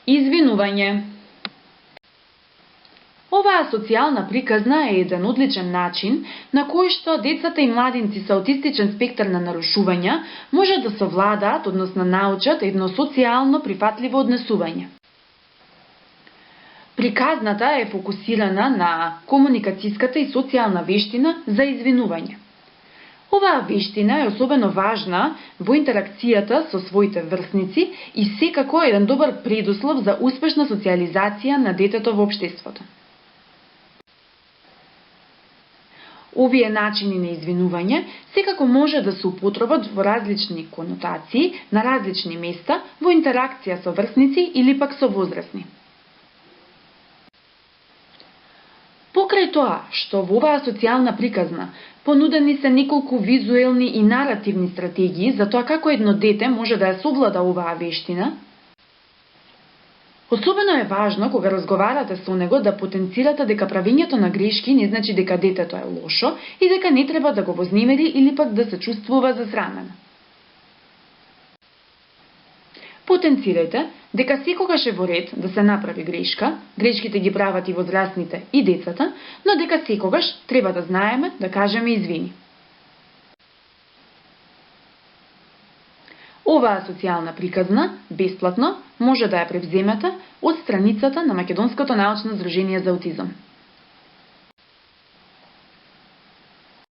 Извинување. Оваа социјална приказна е еден одличен начин на кој што децата и младинци со аутистичен спектар на нарушувања може да совладаат, односно научат едно социјално прифатливо однесување. Приказната е фокусирана на комуникацијската и социјална вештина за извинување. Оваа вештина е особено важна во интеракцијата со своите врсници и секако еден добар предуслов за успешна социјализација на детето во општеството. Овие начини на извинување секако може да се употребат во различни конотации, на различни места, во интеракција со врсници или пак со возрастни. Покрај тоа што во оваа социјална приказна понудени се неколку визуелни и наративни стратегии за тоа како едно дете може да ја совлада оваа вештина, особено е важно кога разговарате со него да потенцирате дека правењето на грешки не значи дека детето е лошо и дека не треба да го вознемири или пак да се чувствува засрамено. Потенцирајте дека секогаш е во ред да се направи грешка, грешките ги прават и возрастните и децата, но дека секогаш треба да знаеме да кажеме извини. Оваа социјална приказна, бесплатно, може да ја превземете од страницата на Македонското научно здружение за аутизам.